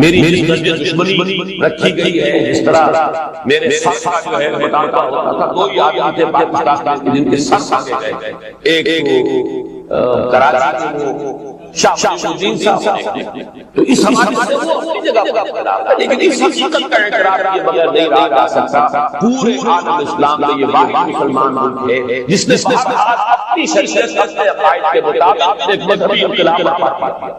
میری جس دشمنی رکھی گئی ہے، جس طرح میرے سر کا جو ہے مٹاتا ہوتا تھا، کوئی آدمی تھے پاکستان میں جن کے سر کاٹے گئے، ایک کراچی کے شاہ الدین صاحب نے، تو اس حوالے سے وہ اپنی جگہ پر اختلاف ہے، لیکن اس حقیقت کا اعتراف کیے بغیر نہیں رہا جا سکتا پورے عالم اسلام میں یہ واحد مسلمان ملک ہے جس نے اپنی شریعت اپنے عقائد کے مطابق ایک مذہبی انقلاب برپا کیا،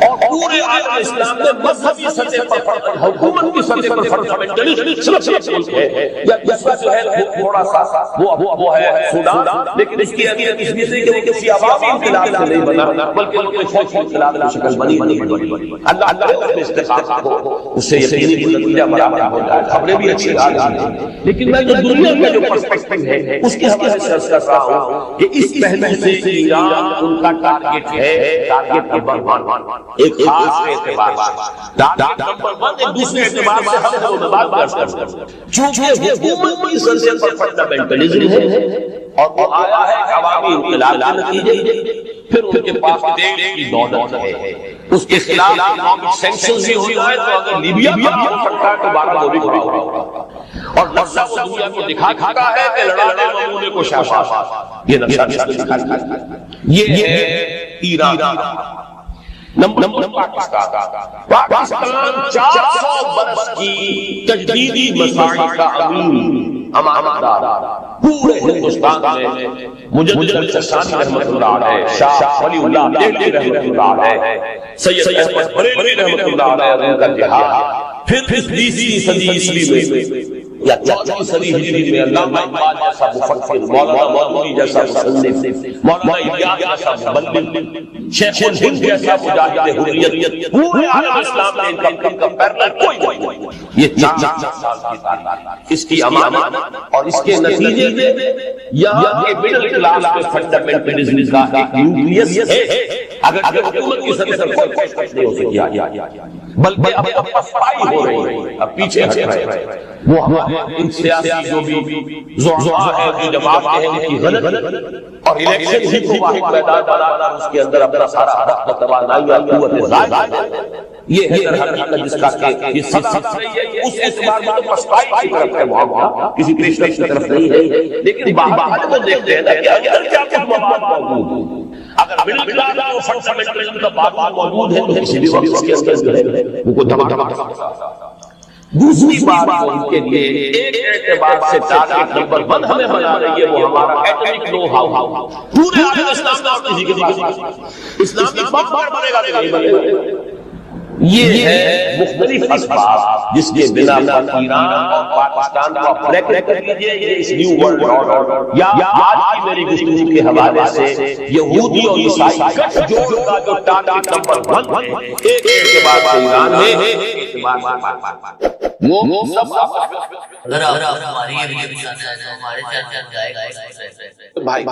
اور پورے عالم اسلام میں مذہبی سطح پر حکومت کی سطح پر فنڈامنٹلسٹ ہے، یا اس کا جو ہے تھوڑا سا وہ ہے سودان، لیکن اس کی اہمیت اس لیے کہ وہ کسی عوامی انقلاب سے نہیں بنا بلکہ ان کے فوجی انقلاب کی شکل بنی۔ اللہ اس میں استحقاق ہو، اس سے یقینی نتیجہ برابر ہو جائے، خبریں بھی اچھی آ رہی ہیں، لیکن میں جو دنیا کا جو پرسپیکٹو ہے اس کے حوالے سے عرض کر رہا ہوں کہ اس پہلو سے ایران ان کا ٹارگٹ ہے، ٹارگٹ نمبر 1 ایک خاص اعتبار سے، ٹارگٹ نمبر 1 ایک دوسرے اعتبار سے ہم کو بات کر رہے ہیں، چونکہ حکومت کی سطح پر فنڈامنٹلزم ہے اور وہ آیا ہے عوامی انقلاب کے نتیجے، پھر ان کے پاس دیش کی دولت ہے، اس کے خلاف اکنامک سینکشنز بھی ہو جائے تو اگر لیبیا بھی ہو سکتا ہے تو 12 وہ بھی کھڑا ہوگا، اور نقشہ وہ دنیا کو دکھا چکا ہے کہ لڑانے ممونے کو شاباش، یہ نقشہ دکھا چکا ہے۔ یہ ہے ایران۔ نمبر پاکستان 400 برس کی تجدیدی مساعی کا امین امانتدار، پورے ہندوستان میں مجدد چشانی رحمۃ اللہ علیہ، شاہ ولی اللہ دہلوی رحمۃ اللہ علیہ، سید احمد بریلوی رحمۃ اللہ علیہ، ان کا جہاد، پھر 20ویں صدی عیسوی میں یا 14ویں صدی ہجری میں علامہ اقبال جیسا مفکر، مولانا مودودی جیسا مصنف، مولانا الیاس جیسا مبلغ، شیخ الہند جیسا مجاہد حریت، پورے عالم اسلام میں ان کا پیرلل کوئی نہیں۔ یہ 400 سال کی تاریخ، اس کی امانت اور اس کے نتیجے میں یہاں کے مڈل کلاس کے فنڈامنٹلزم کا ایک نیوکلیس ہے۔ اگر حکومت کی سطح پر کوئی کوشش نہیں ہو سکی، بلکہ اب پسپائی ہو رہی ہے، اب پیچھے ہٹ رہے ہیں، وہ ان سیاسی جو بھی زعماء ہیں جو جماعت ہیں ان کی غلط اور الیکشن ہی کو واحد میدان بنانا، اس کے اندر اپنا سارا حرف و توانائی اور قوت زائد ہے، یہ ہے در حقیقت جس کا کہ یہ سب رہی ہے۔ اس اعتبار میں تو پسپائی کی طرف ہے معاملہ، کسی پیشرفت کی طرف نہیں ہے، لیکن باہر تو دیکھتے ہیں کہ اندر کیا کچھ مواد موجود ہے۔ اگر مڈل کلاس اور فنڈامنٹلزم کا بات موجود ہے تو کسی بھی وقت اس کے اندر جو ہے وہ کو دھماکہ سکتا ہے۔ دوسری بات ان کے لیے ایک اعتبار سے ٹارگٹ نمبر 1 ہمیں بنا رہی ہے، وہ ہمارا ایٹمک نو ہاؤ، پورے عالم اسلام اور کسی کے پاس اسلامی بم بنے گا نہیں بنے گا۔ یہ ہے مختلف اسباب جس کے بنا پر ایران اور پاکستان کو بریک کر لیجیے، یہ اس نیو ورلڈ آرڈر یا آج کی میری گفتگو کے حوالے سے یہودی اور عیسائی گٹھ جوڑ کا جو ٹارگٹ نمبر 1 ہے، ایک اعتبار سے ایران ہے، ایک اعتبار سے وہ سب اگر ہماری یہ بھی ہمارے چرچا جائے گا بھائی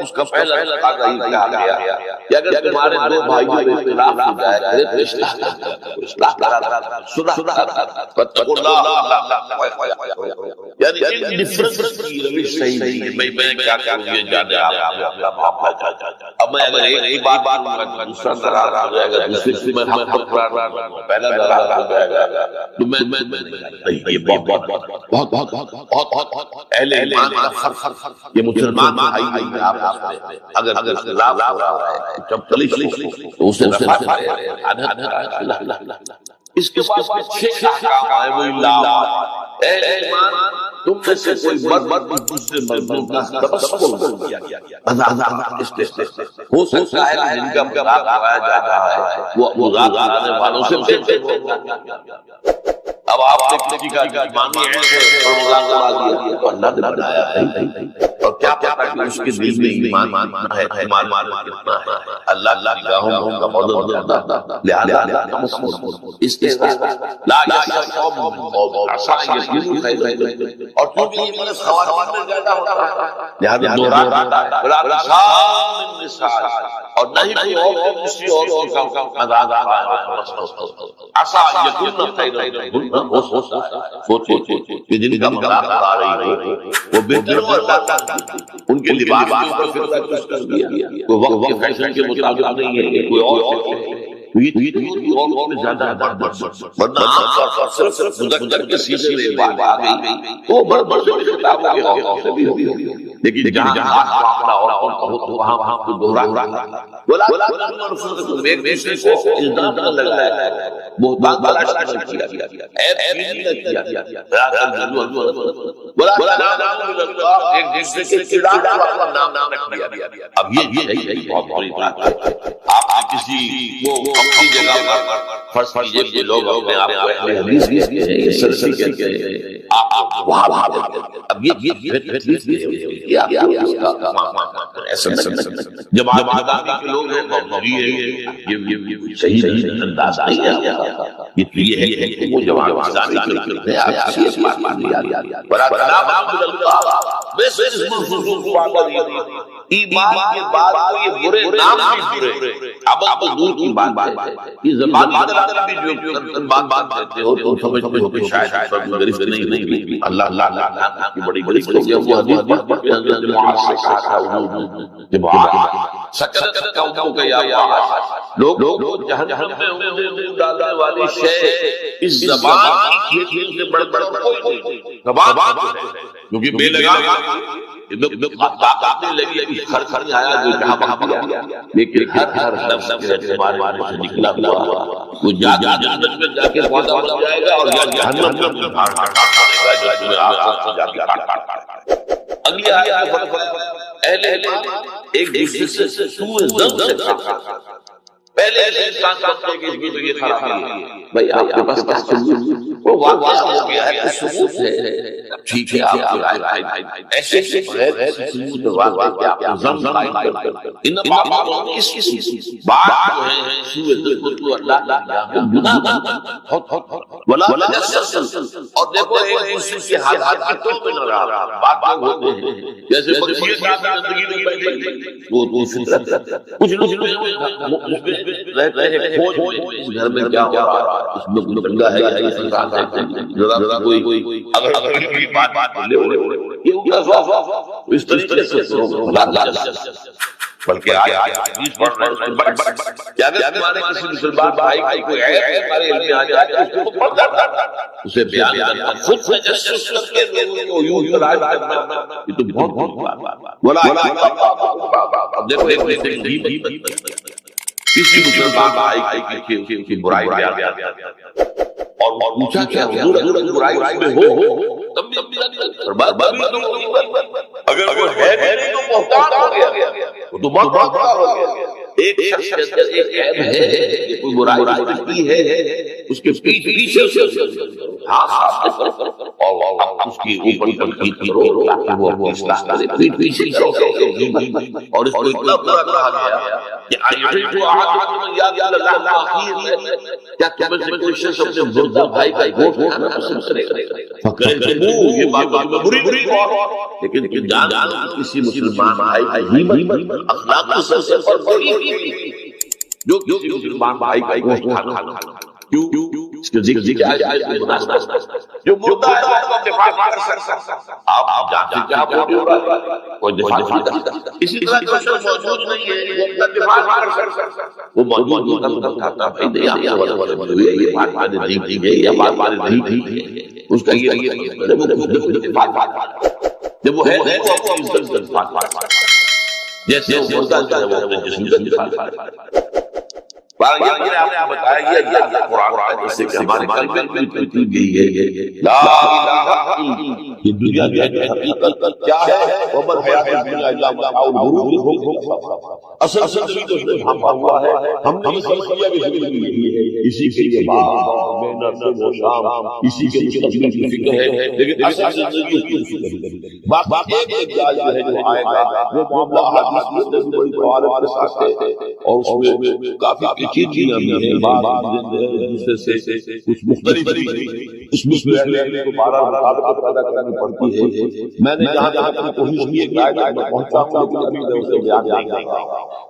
اس کا پہلا تقاضا ہی کیا گیا کہ اگر تمہارے دو بھائیوں میں اختلاف ہو جائے تو اصلاح کرا صلح فتقوا اللہ، یعنی ان ڈفرنس کی روش صحیح نہیں ہے۔ میں کیا کروں یہ جانے آپ اب میں اگر ایک بات کروں دوسرا ناراض ہو جائے گا، دوسرے میں پہلا ناراض ہو جائے گا، تو میں یہ بہت اہل ایمان کا فرق، یہ مسلمان بھائی نہیں آپس میں اگر اختلاف ہو رہا ہے جب تلش تو اسے نفع ہے۔ اس کے پاس 6 احکام آئے، وہ اللہ اے ایمان تم میں سے کوئی مرد دوسرے مرد کا تبسم کیا، ہو سکتا ہے کہ جن کا مذاق اڑایا جا رہا ہے وہ مذاق اڑانے والوں سے اب آپ نے کسی کا ایمانی ہے اور مذاق اڑا دیا تو اللہ نے بنایا ہے، اور کیا پتا کہ اس کے دل میں ایمان ہے، ایمان کتنا ہے، اللہ کی راہوں میں کا موضوع زیادہ لہذا اس کے ساتھ لا یقوم عصا یقین خیر، اور کیونکہ یہ مرض خواتین میں زیادہ ہوتا ہے لہذا دوران آتا ہے بلا رسال من نساء، اور نہیں کوئی اور دوسری عورت کا مذاق اڑانا، عصا یقین خیر ہو سکتا ہے۔ سوچے کہ جن کا مذاق اڑا رہی ہے وہ بہتر اور ان کے لباس کے اوپر فرقہ چوز کر دیا، کوئی وقت کے فیشن کے مطابق نہیں ہے، کوئی اور یہ اور میں زیادہ ورنہ صرف مذکر کے سیسے میں بات آ گئی تو بڑے کتابوں کے حوالے سے بھی ہوگی، لیکن جہاں معاملہ اور تو وہاں کو دوہرا بولا ایک دوسرے کو الزام نہ لگایا، بہتان تلاش نہ کیا، عیب نہ کیا، بولا ایک دوسرے کے خلاف اپنا نام رکھ دیا۔ اب یہ بہت بڑی بات ہے۔ آپ کسی کو اپنی جگہ پر فرض کیجیے کہ لوگ اپنے آپ کو اہل حدیث کہتے ہیں، یہ سلفی کہتے ہیں، آپ وہاں اب یہ جماعت اسلامی کے لوگ ہیں، یہ صحیح نہیں انداز نہیں ہے، یہ ہے کہ وہ جماعت اسلامی کے لوگ ہیں، آپ کسی اس بات پر نہیں آ برا کلام عبد اللہ بس اس خصوص کو آگا ایمان کے بعد یہ برے نام بھی برے، اب دور کی بات ہے، یہ زبان بدلنا بھی جو بات کہتے ہو تو سمجھتے ہو کہ شاید غریب نہیں، اللہ اللہ کی بڑی بڑی وہ حدیث پڑھ کے حضرت معاذ سے کہا تھا کہ معاذ سکرت قوموں کا یا معاذ، لوگ جہنم میں ہوں ڈالنے والی شے اس زبان کی کھیتی سے بڑھ کوئی نہیں، زبان کیونکہ بے لگام طاقت نہیں لگی، خر آیا جو جہاں وہاں گیا، لیکن ہر لفظ کے ہمارے سے نکلا ہوا وہ جنت میں جا کے پودا بن جائے گا اور یا جہنم میں دھار کرے گا جو تمہیں آخرت سے جا کے کاٹ۔ اگلی آیت اہل ایک دوسرے سے سوء ظن سے کہا، پہلے انسان سمجھے کہ اس کی تو یہ خرابی ہے، بھائی آپ کے پاس کیا چیز وہ واقعہ ہو گیا ہے، ثبوت ہے، ٹھیک ہے آپ ایسے بغیر ثبوت واقعہ کہ آپ ظن قائم کرتے ہیں، ان بات اس بات جو ہے سوء ظن کو اللہ تعالیٰ گناہ ولا تجسس، اور دیکھو ایک دوسرے کے حالات کی تو میں نہ رہا بات ہوتے ہیں جیسے بچے صاحب زندگی میں بیٹھے وہ فطرت کچھ لوگ رہتے ہیں کھوج میں گھر میں کیا ہو رہا ہے، اس میں کوئی بندہ ہے یا یہ انسان ہے، ذرا کوئی اگر کوئی بات لے یہ ان کا ضعف اس طریقے سے بلکہ آج حدیث پڑھ رہے ہیں کہ اگر تمہارے کسی مسلمان بھائی کی کوئی عیب ہمارے علم میں آ جائے تو اس کو پردہ کرنا، اسے بیان کرنا، خود سے تجسس کر کے لوگوں کو یوں تلاش کرنا، یہ تو بہت بڑا اب دیکھو ایک کسی مسلمان بھائی کی برائی بیان کرنا اور پوچھا کیا حضور اگر برائی اس میں ہو تب بھی اگر وہ ہے نہیں تو محتاط ہو گیا، وہ تو بہت بڑا ہو گیا۔ ایک شخص کے اندر ایک عیب ہے کہ کوئی برائی کی ہے، اس کے پیچھے ہاتھ اور اس کی اوپر تنقید کرو تاکہ وہ اصلاح کرے، پیچھے اور اس کو اتنا برا کہا گیا کہ ايحب احدكم ياكل لحم اخيه، کیا تم میں سے کوئی شخص اپنے مردہ بھائی کا گوشت کھانا پسند کرے گا؟ فکرتموه، یہ بات بری بات، لیکن جانو کسی مسلمان بھائی کی ہمت اخلاق سے بڑی جو کسی مسلمان بھائی کا گوشت کھانا، کیوں اس کے ذکر آیت میں مناسبت جو مردہ ہے اس کو دفاع کر سکتا، آپ جانتے کیا بولتے ہو رہا ہے، کوئی دفاع نہیں کر سکتا، اسی طرح جو شخص موجود نہیں ہے وہ اپنا دفاع کر سکتا، وہ موجود ہوتا تو کہتا بھائی نہیں آپ یہ بات میں نے نہیں کی ہے، یہ بات میں نے نہیں کی ہے، اس کا یہ دفاع جب وہ ہے وہ اپنی عزت کا دفاع کرتا جیسے وہ مردہ ہے وہ اپنے جسم کا دفاع کرتا۔ یہ آپ نے بتایا یہ قرآن ہے، اس سے ہمارے قلب میں ترتیب گئی ہے لا الہ الا یہ دنیا کی حقیقت کیا ہے، ومن حیات الدنیا الا متاع الغرور، اصل زندگی تو اس میں ہم ہوا ہے، ہم نے سمجھ لیا کہ زندگی ہے اسی کے لیے محنت و شام اسی کے مستقبل کی فکر ہے، لیکن اصل زندگی باقی ایک جائز ہے جو آئے گا وہ معاملہ حدیث میں بڑی قوالت کے ساتھ ہے اور اس میں کافی چیزیں بھی ہیں، بعض دوسرے سے کچھ مختلف اس میں رہنے کو بارہ مطابقت پیدا کرنی پڑتی ہے. میں نے جہاں جہاں تک کوشش کی ہے کہ میں پہنچا ہوں لیکن ابھی میں اسے بیان نہیں کر رہا ہوں.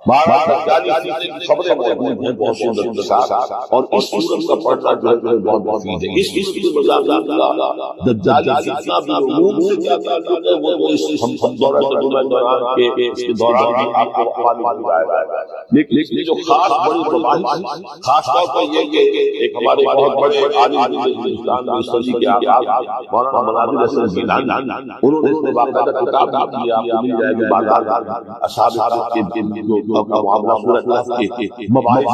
بارہ دجالی فتنے کی خبریں موجود ہیں بہت سی مختصر، اور اس سورت کا پڑھنا جو ہے بہت مفید ہے. اس کی وضاحت کا دجالی فتنہ بھی علوم سے کیا تعلق ہے وہ اس دورہ ترجمہ دوران کے اس کے دوران بھی آپ کو معلوم ہو جائے گا. لیکن جو خاص بڑی مباحث خاص طور پر یہ کہ ایک ہمارے بہت بڑے عالم ہندوستان میں صدی کے آغاز مولانا مناظر حسن گیلانی انہوں نے اس میں باقاعدہ کتاب لکھی ہے، آپ کو مل جائے گی بازار اصحاب کے جو معاملہ صورت کے مباحث.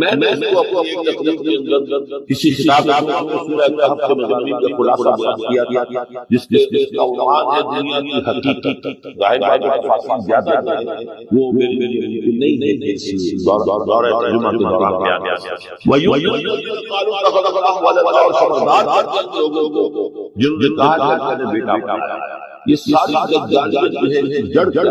میں نے اس کو اپنی ایک تقریب کے اندر کسی کتاب میں سورہ کہف کے مضامین کا خلاصہ بیان کیا تھا جس کا عنوان ہے دنیا کی حقیقت. ظاہر بات ہے تفاصیل زیادہ ہیں وہ میرے لیے نہیں ہے اس دورہ ترجمہ کے دوران بیان کیا. اور خبردار کرتے لوگوں کو جنہوں نے کہا کہ میں نے بیٹا پایا. یہ ساری دجالیت جو ہے جڑ جڑ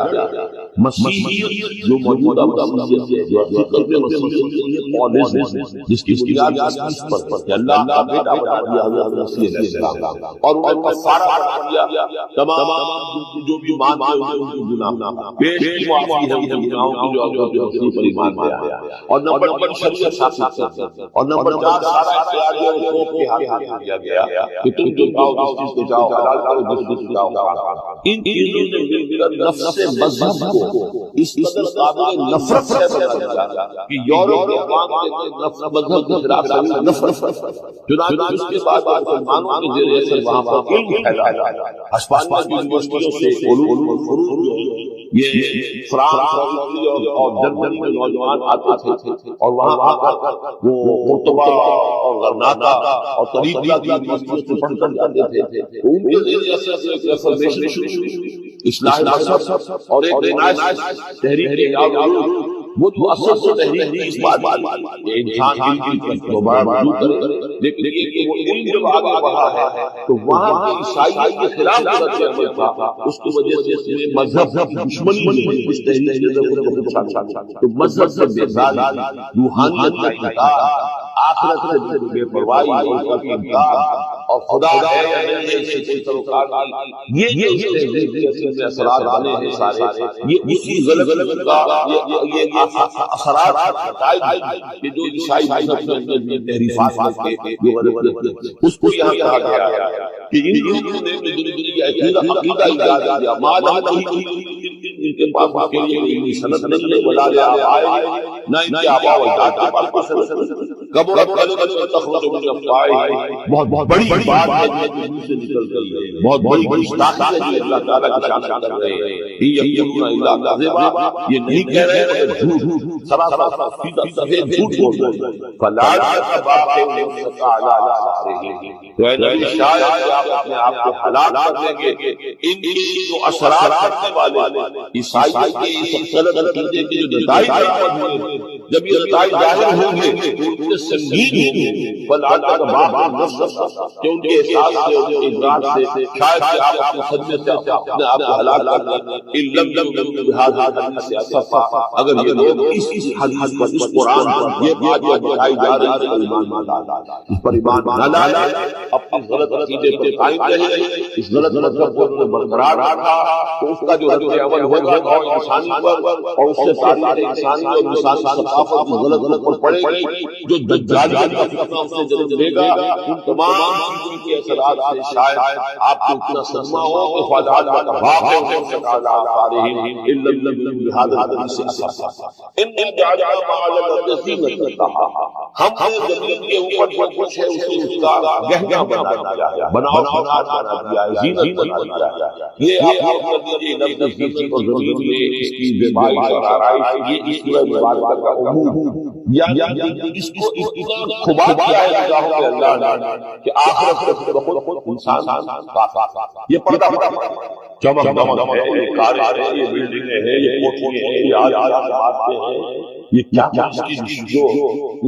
مسیحیت جو موجودہ مسیحیت ہے جو حقیقت میں مسیحیت ہے یہ پالیزم جس کی بنیاد اس پر کہ اللہ کا بیٹا بنا دیا حضرت مسیح علیہ السلام اور ان کا سارا بنا دیا تمام جو بھی مانتے ہیں ان کے گناہ پیش کی معافی ہے ان گناہوں کی جو حضرت مسیح پر ایمان لے آیا. اور نمبر 3 شریعت ثابت ہے اور نمبر 4 سارا اختیار جو ہے خوف کے ہاتھ میں دیا گیا کہ تم جو چاہو جس چیز کو چاہو حلال کرو جس کو چاہو. ان چیزوں نے مل کر نفس مذہب کو اس قدر قابل نفرت سے بنا دیا کہ یورپ کے عوام کے نفس مذہب کے خلاف نفرت. چنانچہ اس کے بعد مسلمانوں کے زیر اثر وہاں پر علم پھیلا. ہسپانوی یونیورسٹیوں سے علوم اور فنون یہ فرانس اور جرمنی کے نوجوان آتے تھے اور وہاں آ کر وہ قرطبہ اور غرناطہ اور طریقہ کی یونیورسٹیوں سے پڑھ کر جاتے تھے. ان کے زیر اثر سے ایک ریفارمیشن اصلاح نصب اور ایک تحریک وہ تو اصل سے تحریک تھی. اس بات کہ انسان علم کی دوبارہ رجوع کرے لیکن وہ علم جب آگے بڑھا ہے تو وہاں کی عیسائیت کے خلاف رد عمل تھا. اس کی وجہ سے اس میں مذہب دشمنی اس تحریک کے اندر تو مذہب سے بیزاری روحانیت کا انکار آخرت سے بے پرواہی اور انکار اور خدا ہے یا نہیں ہے اس سے کوئی تعلق نہیں. یہ جو تحریک کے اثرات بنے ہیں سارے یہ اسی غلط کا یہ اثرات نتائج کہ جو عیسائی مذہب میں تحریفات کے جو غلط اس کو یہاں کہا گیا ہے کہ ان لوگوں نے عقیدہ ایجاد کیا مالا ان کے پاس کے لیے سند نہیں ہے ولا آئے نہ ان کے آبا و اجداد کے پاس سند. کبرت کلمۃ تخرج من افواہہم بہت بڑی بات ہے جو منہ سے نکل رہی ہے، بہت بڑی گستاخی ہے جو اللہ تعالیٰ کی شان کر رہے ہیں. یقولون الا کذبا یہ نہیں کہہ رہے مگر جھوٹ سراسر سیدھا سفید جھوٹ بول رہے ہیں. فلا تباقوا نفسك على آثارهم تو اے نبی شاید آپ اپنے آپ کو ہلاک کر دیں گے ان کی جو اثرات کرنے والے عیسائیت کے اس غلط عقیدے کے جو نتائج موجود ہیں جب یہ نتائج ظاہر ہوں گے تو ان کے سنگین ہوں گے. فلا تباقوا نفسك کہ ان کے احساس سے ان کے ادراک سے شاید کہ آپ اپنے صدمے سے اپنے آپ کو ہلاک کر دیں. ان لم يؤمنوا بهذا الحديث اسفا اگر یہ لوگ اس حدیث پر اس قرآن پر یہ بات جو بتائی جا رہی ہے ایمان نہ لانا اس پر ایمان نہ لانا اپنے غلط عقیدے پر قائم رہے اس غلط مذہب کو برقرار رکھا تو اس کا جو رد عمل ہوگا اور انسانی پر اور اس سے تاریخ انسانی اور انسانی ثقافت کی غلط پر پڑے گی جو دجالیت کا فتنہ اس سے جنم لے گا. ان تمام چیزوں کے اثرات سے شاید آپ کو اتنا صدمہ ہو کہ فضاد کا واقع ہو سکتا ہے الا بهذا الحديث اسفا ان جعلنا مع الذين اتقوا ہم نے زمین کے اوپر جو کچھ ہے اسے اس کا گہنا بنا دیا ہے بنا دیا ہے زینت بنا دیا ہے. یہ آپ کر دیجیے لفظ زینت اور زمین میں اس کی زیبائی اور آرائش یہ اس سورہ مبارکہ کا عموم یعنی اس کو اتنا کھبا دیا ہے نگاہوں میں اللہ نے کہ آخرت سے بخود انسان یہ پردہ چمک دمک ہے یہ کاریں ہیں یہ بلڈنگیں ہیں یہ کوٹھیاں ہیں یہ آج باتیں ہیں یہ کیا اس کی جو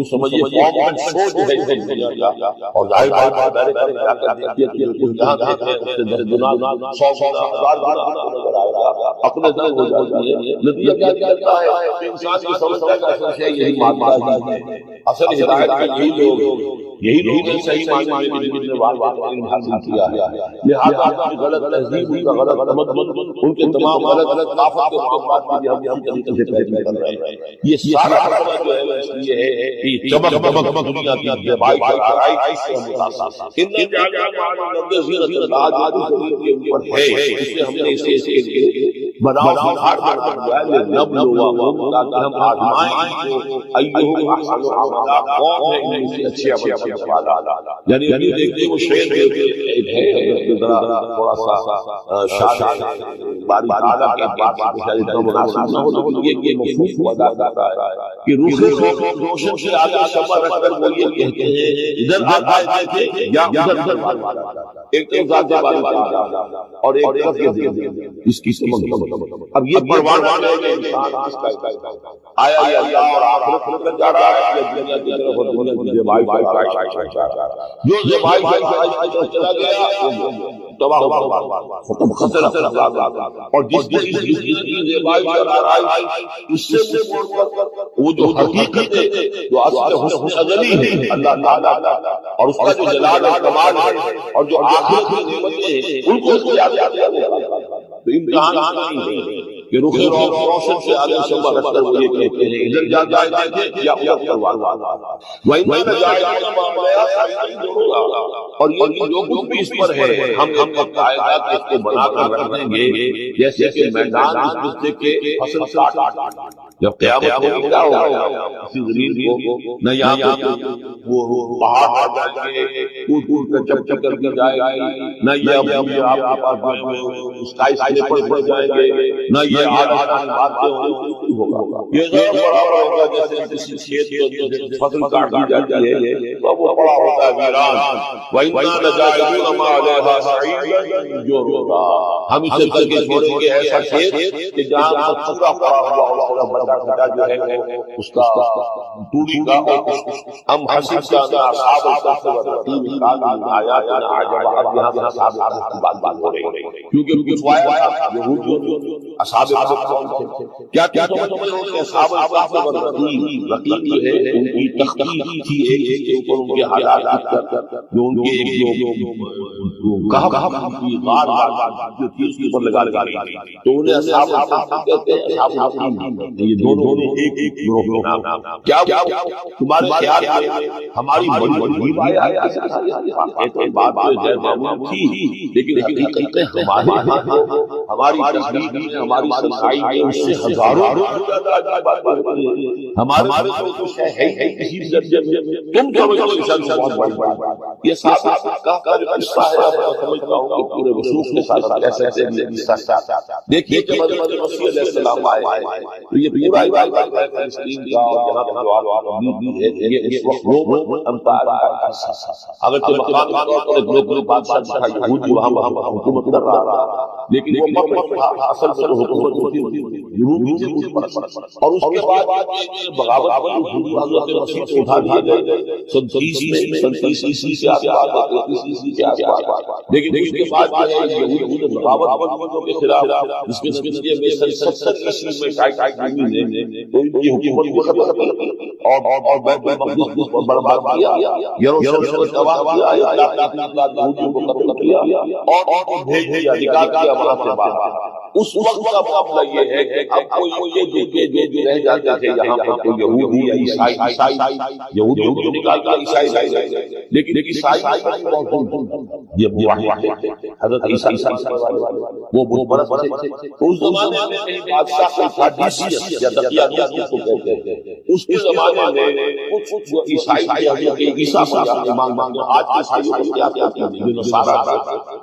سمجھیے قوم کی سوچ ہے اس دنیا کا. اور ظاہر بات ہے میرے کیا کہتے ہیں کہ کچھ جہاں دیکھتے ہیں اس سے 10 گنا 100 گنا 1000 گنا نظر آئے گا اپنے دل ہو جاتی ہے. نتیجہ کیا نکلتا ہے کہ انسان کی سمجھتا ہے کہ یہی مادہ ہے اصل ہدایت کے یہی لوگ ہیں صحیح معنی میں جن نے واقعہ علم حاصل کیا ہے، لہذا اپنی غلط تہذیب کا غلط تمدن، ان کے تمام غلط طاقت کے معاملات کے لیے ہم طریقے سے پیروی کر رہے ہیں۔ یہ سارا مسئلہ جو ہے اس لیے ہے کہ چمک دنیا کی بھائی آرائی سے متاثر ان کے اوپر ہے، اس لیے ہم نے اسے اس کے لیے بناؤ ہار نبلوہم، تاکہ ہم آزمائیں جو ایہم احسن عملا، کون ہے ان سے اچھے عمل کرنے والا۔ یعنی دیکھتے وہ شعر ہے تھوڑا سا شاعر باری تعالیٰ کے بات سے شاید اتنا مناسب نہ ہو، لیکن یہ مفہوم کو ادا کرتا ہے کہ روح روشن سے آگے شمع رکھ کر وہ یہ کہتے ہیں ادھر آئے تھے یا ادھر ایک تو ذات باری اور ایک طرف یہ اس کی سمجھ۔ اب یہ پروان ہے کہ انسان آیا یہ اللہ اور آخرت میں جا رہا ہے یا دنیا کی طرف اور دنیا کی زیبائی جو زیبائی چلا گیا تباہ ختم خطر اور جس نے اس زندگی زیبائی چلائی اس سے وہ جو حقیقت ہے جو اصل حسن ازلی ہے اللہ تعالیٰ اور اس کا جو جلال اور کمال ہے اور جو آخرت کی نعمتیں ہیں ان کو اس کو یاد کیا تو امتحان نہیں ہے کہ روح روشن سے آگے شمع رکھ کر وہ یہ کہتے ہیں ادھر جا جائے تھے یا ادھر پروان وَإِنَّ جَعَلْنَا مَا عَلَيْهَا سَعِيرًا، اور یہ جو کچھ بھی اس پر ہے ہم وقت آئے گا کہ اس کو بنا کر رکھ دیں گے جیسے کہ میدان اس رشتے کے فصل کاٹ جب قیامت ہوگی کیا ہوگا اسی زمین کو نہ یہاں وہ پہاڑ آ جائیں گے کود کود کر چپ کر کے جائے گا، نہ یہ آپ کے پاس اسکائی سلیپر پڑ جائیں گے، نہ یہ آسمان باتیں ہوگا، یہ ذرا بڑا ہوگا جیسے کسی کھیت کو فصل کاٹ دی جاتی ہے تو وہ بڑا ہوتا ہے ویران۔ وَإِنَّا لَجَاعِلُونَ مَا عَلَيْهَا صَعِيدًا جُرُزًا، ہم اسے کر کے چھوڑیں گے ایسا کھیت کہ جہاں پورا پڑا ہوا ہو جو ہے اس کا دوری کا ہم حسب کا اصحاب الکہف والرقیم قالوا ان آیاتنا عجب، اب یہاں سے اصحاب الکہف کی بات ہو رہی ہے کیونکہ ان کی فوائد یہود اصحاب الکہف کیا سمجھ رہے ہو کہ اصحاب الکہف والرقیم، رقیم جو ہے ان کی تخطیط تھی ایک کے اوپر ان کے حالات جو ان کے ایک کہف کی غار جو تھی اس کے اوپر لگا تو انہیں اصحاب الکہف کہتے ہیں، اصحاب الرقیم یہ دونوں ایک گروہ کے نام۔ کیا تمہارے خیال میں ہماری بڑی عجیب آیا ہے بات تو غیر معمول تھی لیکن حقیقت ہمارے ہماری تشریح میں ہماری سنائی میں اس سے ہزاروں ہمارے کچھ ہے کسی درجے میں تم سمجھو انسان سے بہت بڑی بات یہ صاحب کا جو قصہ ہے میں سمجھتا ہوں کہ پورے وصوف کے ساتھ کیسے دیکھیے جب حضرت مسیح علیہ السلام آئے تو یہ پورا عبادت ہے فلسطین کا اور جہاں پر جو آپ بھی ہے یہ اس وقت رومن امپائر کا اگر تو مقامی طور پر ایک لوگ بادشاہ تھا یہودی وہاں حکومت کر رہا تھا لیکن وہ اصل سے حکومت ہوتی یورپی سے اور اس کے بعد بغاوت حضرت مسیح کو اٹھا دیے گئے 37 عیسوی کے آس پاس لیکن اس کے بعد یہود بغاوت کے خلاف جس کے نتیجے میں 70 عیسوی میں یہ حکومت کو ختم اور بیت المقدس کو برباد کیا، یروشلم کو تباہ کیا، یہودیوں کو قتل کیا اور بھیج دیا، نکال دیا وہاں سے باہر۔ اس وقت کا معاملہ یہ ہے کہ اب کوئی یہ جو رہ جاتے تھے یہاں پر کوئی یہودی یا عیسائی یہودیوں کو نکال کر عیسائی لیکن عیسائی یہ حضرت عیسیٰ وہ بت پرست تھے اس زمانے میں بادشاہ قادسیت یا دقیانوس کو کہتے ہیں اس کے زمانے میں کچھ جو عیسائی تھے حضرت عیسیٰ کو ایمان مانتے آج کے عیسائیوں کو کیا کہتے ہیں جو نصارہ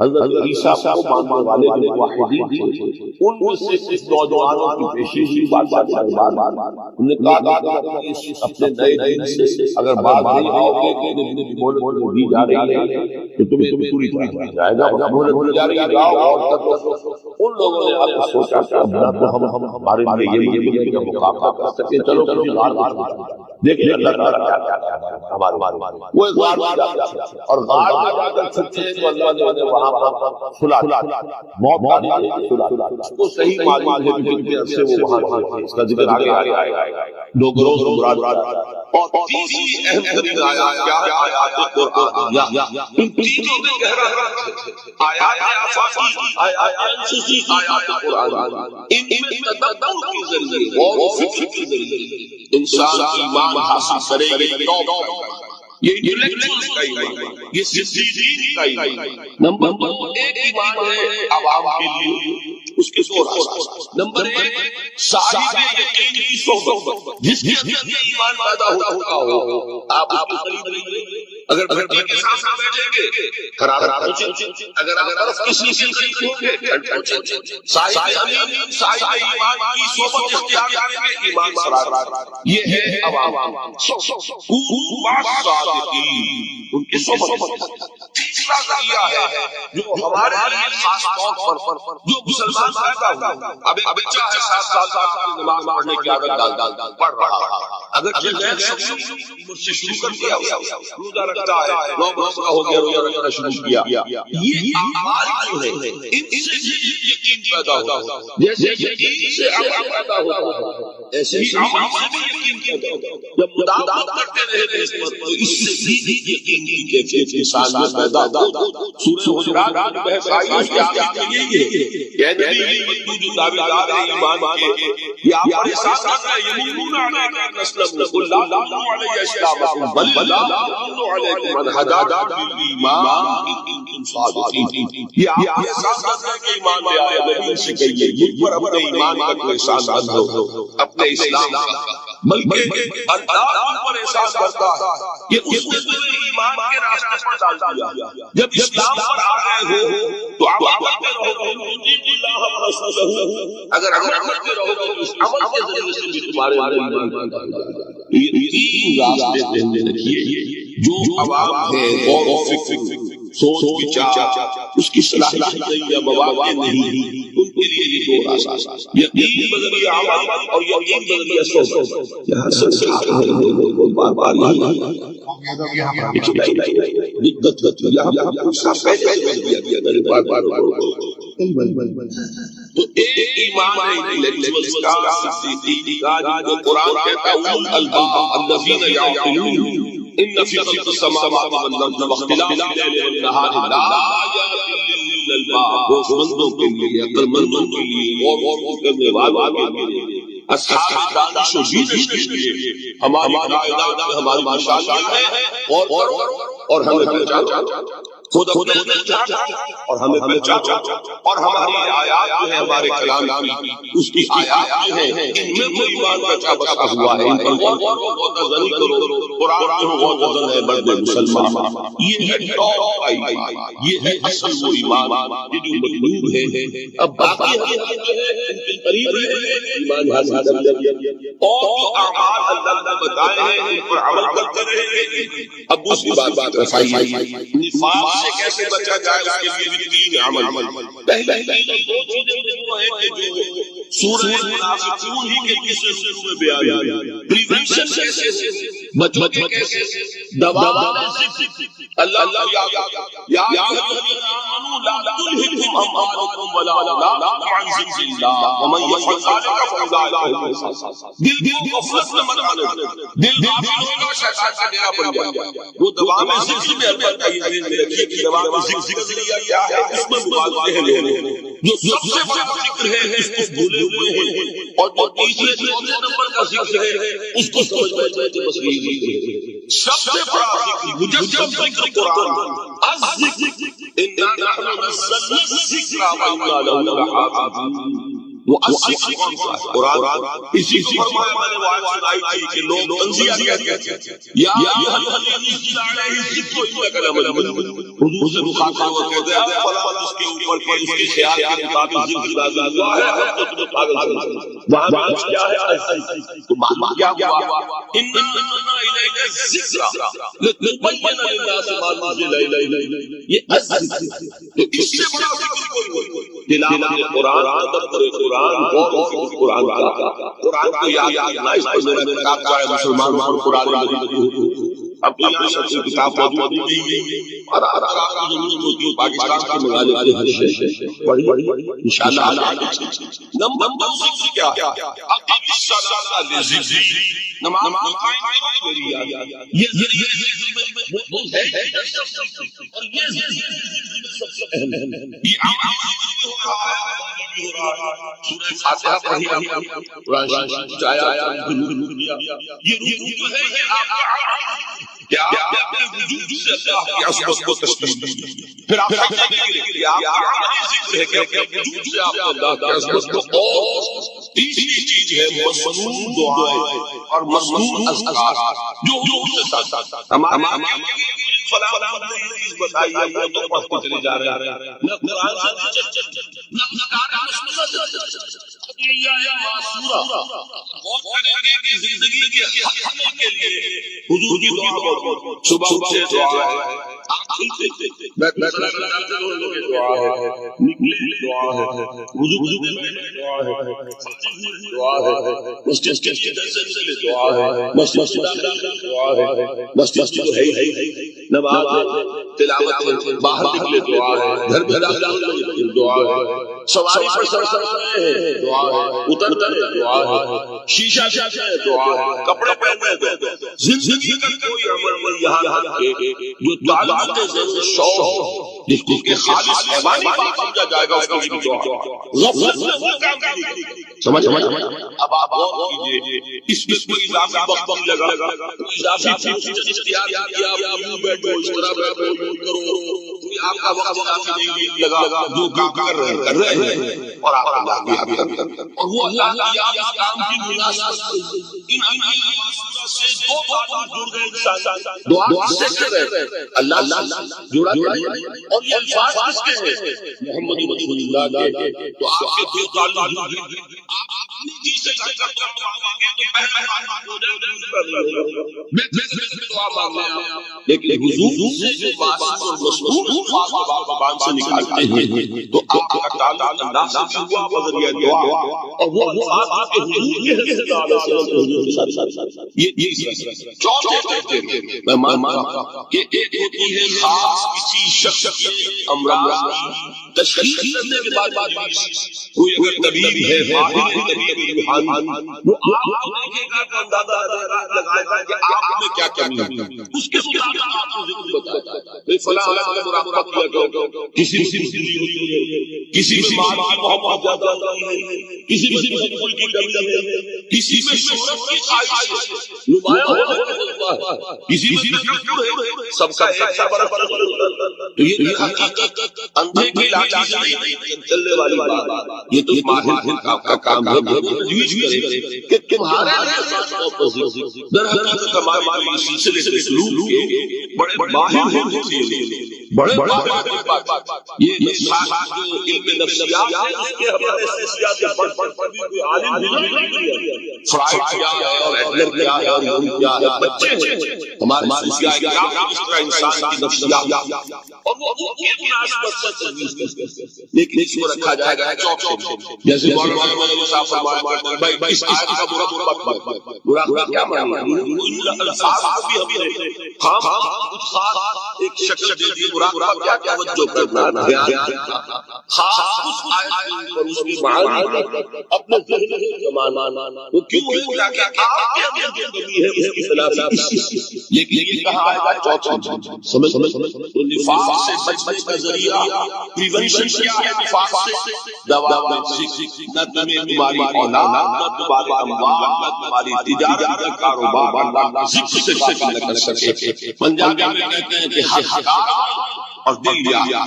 حضرت عیسیٰ کو ماننے والے جو موحدین تھے ان سے کچھ نوجوانوں کی پیشی بادشاہ کے دربار انہوں نے کہا کہ اپنے نئے دین سے اگر بات نہیں آؤ گے کہ مہلت دی جا رہی ہے تو تمہیں پوری طرح جائے گا مہلت دی جا رہی ہے اور ان لوگوں نے آپ سوچا کہ اب نہ تو ہم ہمارے یہ مقابلہ کر سکتے چلو کسی غار دیکھیں اللہ تعالیٰ کیا ہمارے وہ ایک غار میں جا اور غار میں جا کر چھپتے ہیں تو اللہ نے وہاں سلا موت آنے سلا اس کو صحیح معلوم ہے کہ کتنے عرصے وہ وہاں تھے اس کا ذکر آگے آئے گا دو گروہ مراد اور تیسری اہم ترین آیات کیا ہے؟ آیات قرآنیہ. ان تینوں میں گہرا فرق ہے. آیات آفاقی، آیات انسوسی، آیات قرآنیہ. ان میں تدبر کے ذریعے اور فکر کے ذریعے انسان ایمان حاصل کرے. یہ ٹاپ، یہ انٹلیکچوئل کا ایمان، یہ صدیقین کا ایمان. نمبر 2 ایک ایمان ہے عوام کے لیے، اس کے دو راستہ. نمبر 1 صاحب یقین کی صحبت، جس کے اندر یہ ایمان پیدا ہو چکا ہو. آپ اس کے قریب رہیے. اگر بھٹی کے ساتھ بیٹھیں گے حرارت پہنچے، اگر برف کسی سے قریب ہوں گے ٹھنڈ پہنچے. صاحب امین، صاحب ایمان کی صحبت اختیار کریں گے، ایمان سرار. یہ ہے عوام. ان کی صحبت. تیسرا ذریعہ ہے جو ہمارے لیے خاص طور پر جو مسلمان پیدا ہوا، اب ایک بچہ ہے 7 سال کا، نماز پڑھنے کی عادت ڈال پڑھ رہا، اگر غیر شخص سے شروع کر دیا، روزہ رکھتا ہے، 9 برس کا ہو گیا، روزہ رکھنا شروع کیا. یہ اعمال جو ہے ان سے یقین پیدا ہوتا ہے. جیسے یقین سے عمل پیدا ہوتا ہے، ایسے ہی عمل سے بھی یقین پیدا ہوتا ہے. جب مداومت کرتے رہے اس پر تو اس سے بھی یقین کی کیفیت انسان میں پیدا ہوتا. سورہ حجرات میں بحث آئی ہے کہ آپ کے لیے یہ نبی بندو جو دعویدار ہیں ایمان کے، یہ آپ پر احساس کرتا ہے یمنون علیکم اسلموا قل لا تمنوا علی اسلامکم بل اللہ یمن علیکم ان ہداکم للایمان ان کنتم صادقین. یہ آپ پر احساس کرتا ہے کہ ایمان لے آئے. نبی سے کہیے مجھ پر اپنے ایمان کا کوئی احساس مند ہو، اپنے اسلام کا، بلکہ اللہ پر احساس کرتا ہے کہ اس نے تمہیں ایمان کے راستے پر ڈال دیا. جب اسلام پر آ گئے ہو تو آپ عمل میں رہو گے. اگر عمل میں رہو گے تو اس عمل کے ذریعے سے بھی تمہارے ایمان پیدا ہوگا. یہ 3 راستے ذہن میں رکھیے. جو عوام ہے غور و فکر، سوچ بچار، اس کی صلاحیت نہیں یا مواقع نہیں، ان کے لیے یہ 2 راستے، یقین بدلیہ عمل اور یقین بدلیہ صحبت. یہاں سے بار بار تو ایک ایمان ہے انٹلیکچوئل کا، صدیقین کا، جو قرآن کہتا ہے اولو الالباب الذین یعقلون ان فی خلق السماوات والارض واختلاف اللیل والنہار لآیات لأولی الالباب. ہوش مندوں کے لیے، عقل مندوں کے لیے، غور کرنے والوں کے لیے، اصحاب دانش و بینش کے لیے ہماری کائنات میں ہماری مشاہد ہے. اور ہمیں پہچان، خود اپنے اور ہمیں پہچان، اور ہماری آیات جو ہے ہمارے کلام کی، اس کی آیات جو ہیں ان میں کوئی ایمان بچا بسا ہوا ہے. ان پر غور نظر کرو. قرآن میں غور نظر ہے مرد مسلمان. یہ ہے ٹاپ کا ایمان، یہ ہے اصل وہ ایمان، یہ جو مطلوب ہے. اب باقی جو ہے ان کے قریب ایمان حاصل کر لیا، اور جو اعمال اللہ نے بتائے ہیں ان پر عمل کرتے رہے. اب اس کی بات رفائی نفاق سے کیسے بچا جائے، اس کے لیے بھی 3 عمل. پہلے 2 چیزیں وہ ہیں کہ جو سورہ منافقون ہی کے کسی شروع میں بیان ہے. پریونشن کیسے، بچنے کیسے، دوا اللہ یا الذین آمنوا لا تلہکم اموالکم ولا اولادکم عن ذکر اللہ ومن یفعل ذلک فاولئک هم الخاسرون. دل غفلت میں مت آنے، دل غافل ہوگا شیطان کا ڈیرا بن جائے گا. وہ دوا میں ذکر میں البتہ یہ ذہن میں رکھیے کہ دوا میں ذکر کیا ہے، اس میں مبالغہ ہے. جو سب سے بڑا ذکر ہے اس کو بھولے ہوئے ہیں، اور جو تیسرے چوتھے نمبر کا ذکر ہے اس کو سمجھ میں آئے کہ بس یہی ذکر ہے. سب سے بڑا ذکر مجسم ذکر قرآن، الذکر انا نحن نزلنا الذکر وانا له لحافظون. وہ الذکر کون سا ہے؟ قرآن. اسی کو فرمایا میں نے وعد سنائی تھی کہ لوگ تنزیہ کہتے ہیں، یا ایھا الذین نزل علیہ الذکر انک لمجنون. حضور سے مخاطب ہو کہتے ہیں فلاں جس کے اوپر کہ اس کے خیال کے مطابق ذکر نازل ہوا ہے، ہم تو تمہیں پاگل سمجھتے ہیں. وہاں کیا ہے الذکر؟ تو معنی کیا ہوا؟ انا انزلنا الیک الذکر لتبین للناس ما نزل الیہم. یہ الذکر، تو اس سے بڑا ذکر کوئی نہیں. تلاوت قرآن، تدبر قرآن، غور و فکر قرآن کا. قرآن کو یاد کرنا، اس پر میرا کتاب کا مسلمان قرآن مجید اب تو یہاں سب سے کتاب موجود نہیں ہے اور پاکستان کے ممالک کے ہر شہر بڑی انشاءاللہ نمبر ذکر کیا اقیم الصلاۃ لذکری نماز قائم میری یاد یہ وہ ہے اور یہ سب سے اہم ہے یہ سورہ فاتحہ پڑھی قرآن شریف چایا یہ رکوع جو ہے کیا اپنے وجود سے اللہ کی عظمت کو تسلیم پھر آپ سمجھیں گے کہ آپ ذکر ہے کہ وجود سے آپ اللہ کی عظمت کو اور تیسری چیز ہے مسنون دعائیں اور مسنون اذکار جو حضور سے ساتھ ہمارے فلاں چیز بتائیے ہم تو پڑھتے چلے جا رہے ہیں نہ قرآن سے نہ زندگی کے حل کے لیے حضور کی دعا صبح سے دعا ہے دعا ہے نکلے دعا ہے وضو دعا ہے دعا ہے مسجد کے دعا ہے مسجد دعا ہے مسجد ہے نماز تلاوت باہر نکلے دعا ہے گھر میں دعا ہے سواری پر سر دعا ہے اترتا ہے دعا ہے شیشہ دعا ہے کپڑے پہننے زندگی کا کوئی عمل یہاں جو تعلق ذہن شوق جس کو کہ خالص ایمانی بات سمجھا جائے گا اس کو بھی دعا غفلت میں وہ کام سمجھ اب آپ غور کیجئے اس میں اضافی وقت لگا اضافی اختیار کیا آپ یوں بیٹھو اس طرح بیٹھو کرو آپ کا وقت اضافی نہیں لگا جو کام کر رہے ہیں اور آپ اللہ کی یاد اور وہ اللہ کی یاد اس کام کی مناسبت ان سے دو بات جڑ گئے دعا سے رہے اللہ جڑا اور یہ الفاظ کس کے ہیں محمد رسول اللہ کے تو آپ کے دو تعلق آپ اپنی جی سے دعا مانگے تو پہلا دعا مانگے لیکن حضور سے جو معصوم اور مصنون زبان سے نکالتے ہیں تو آپ کا تعلق اللہ سے ہوا بذریعہ دعا اور وہ الفاظ کے حضور کے صلی اللہ علیہ وسلم کے ساتھ یہ چوتھے میں مانتا ہوں کہ ایک ہوتی ہے خاص کسی شخص کے امراض تشخیص کرنے کے بعد کوئی اگر طبیب ہے ماہر طبیب روحانی وہ آپ دیکھے گا تو اندازہ لگائے گا کہ آپ میں کیا کمی ہے اس کے مطابق آپ کو ذکر بتاتا ہے فلاں کا مراقبہ کیا کرو کسی میں کسی میں مال کی محبت زیادہ ہے کسی میں تحمل کی کمی ہے کسی میں شہرت کی خواہش ہے نمایاں ہو کسی میں تکبر ہے سب کا ایک سا بڑا فرق تو یہ حقیقت اندھے کی لاٹھی سے نہیں چلنے والی بات یہ تو ماہر کا کام ہے تجویز کرے کہ تمہارے در حقیقت ہمارے سلسلے سے سلوک کے بڑے ماہر ہوتے ہیں بڑے یہ جو علم نفسیات ہے اس کے ہمارے نفسیات کے بڑھ کوئی عالم نہیں فرائڈ کیا ہے اور ایڈلر کیا ہے اور یونگ کیا ہے بچے ہیں ہمارے نفسیات اس طرح انسان کی نفسیات اور وہ مناسبت سے تجویز کرتے ہیں لیکن اس کو رکھا جائے گا چوک جیسے مولانا صاحب فرماتے ہیں بھائی اس آیت کا برا کیا معنی الفاظ بھی ہم ہم کچھ خاص ایک شخص دے دی برا کیا توجہ کرنا خاص اس آیت پر اس کی معنی اپنے ذہن میں جمانا وہ کیوں ہے کہ آپ کے اندر جو کمی ہے اس کی خلاف لیکن یہ کہا آئے گا چوتھا سمجھ تو نفاق سے بچنے کا ذریعہ پریونشن کیا ہے نفاق سے دوا میں نہ تمہاری اولاد نہ تمہارے اموال نہ تمہاری تجارت نہ کاروبار ذکر سے نہ کر سکے پنجابی میں کہتے ہیں کہ حق اور دل یا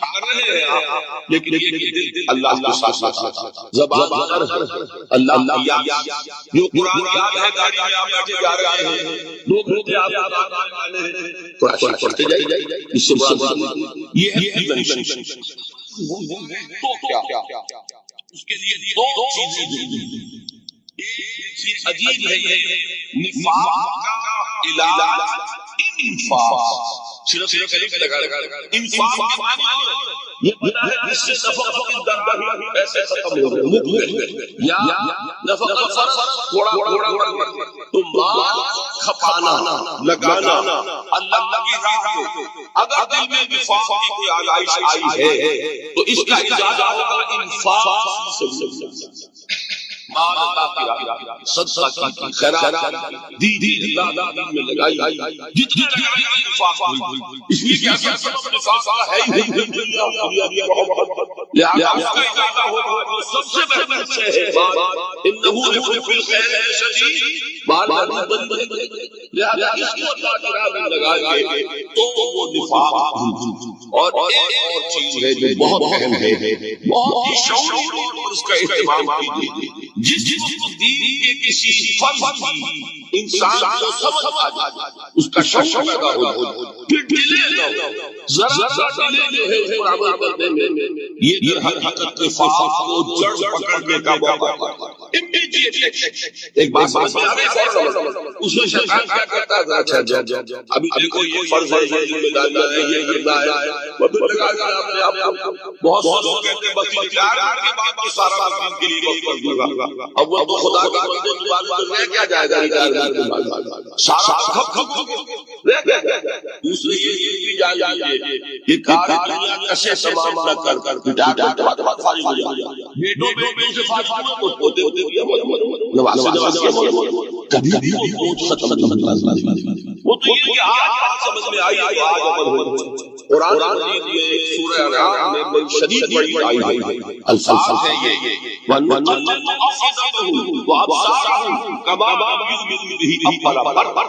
کر رہے ہیں لیکن اللہ کے ساتھ زبان اللہ جو قرآن یاد ہے گاڑی میں آپ بیٹھے جا رہے ہیں لوگ ہوتے آپ قرآن پڑھتے جائیے اس سے بڑا یہ ہے تو کیا اس کے لیے دو چیزیں عجیب ہے نفاق کا علاج انفاق صرف انفاق کے معنی یہ بنا ہے جس سے نفقت الدرہم پیسے ختم ہو گئے یا نفقت فرض تھوڑا تو مال کھپانا لگانا اللہ کی راہ میں اگر دل میں نفاق کی کوئی آلائش آئی ہے تو اس کا ازالہ ہوگا انفاق فی سبیل اللہ، مال اللہ کی راہ میں صدقہ کی، خیرات دی اللہ دین میں لگائی، جتنے لگائی انفاق ہوئی، اس لیے کہ اصل سبب نفاق کا ہے ہی نہیں دنیا محبت، لہذا اس کا ازالہ ہوگا جو سب سے بہتر سے ہے انہو لکم فی الخیر شدید، مال بند لہذا اس کو اللہ کی راہ میں لگائیں گے تو وہ نفاق۔ اور ایک اور چیز ہے جو بہت اہم ہے، بہت ہی شعوری طور پر اس کا اہتمام کیجیے، جس وقت دین کے کسی فرض کی انسان کو سمجھ آ جائے، اس کا شوق پیدا ہو، پھر ڈیلے نہ ہو، ذرا سا ڈیلے جو ہے اس پر عمل کرنے میں یہ در حقیقت نفاق کو جڑ پکڑنے کا موقع ہے۔ ایک بات سمجھ میں آ گئی، اس میں شیطان کیا کرتا ہے، اچھا ابھی دیکھو یہ فرض ہے، یہ ذمہ داریاں ہیں، یہ کرنا ہے، اور پھر لگا کہ آپ نے آپ بہت سے لوگ کہتے ہیں بس انکار کے بعد تو سارا دین کے لیے وقت کر دوں گا، اب وہ تو خدا کا بندے کی بات تو رہ کیا جائے گا، انکار کے بعد سارا کھپ رہ کیا جائے گا۔ دوسرے یہ بھی جان لیجیے کہ کار دنیا کیسے تمام نہ کر بٹا کے بعد فارغ ہو جائے، بیٹوں سے فارغ ہو تو پوتے کبھی بھی وہ پہنچ ختم نہیں، وہ تو یہ کہ آج بات سمجھ میں آئی، آج عمل ہو۔ قرآن مجید یہ سورہ انعام میں بڑی شدید بڑی آئی ہے، الفاظ ہے یہ وَنُقَلِّبُ أَفْئِدَتَهُمْ وَأَبْصَارَهُمْ كَمَا لَمْ يُؤْمِنُوا بِهِ أَوَّلَ مرة۔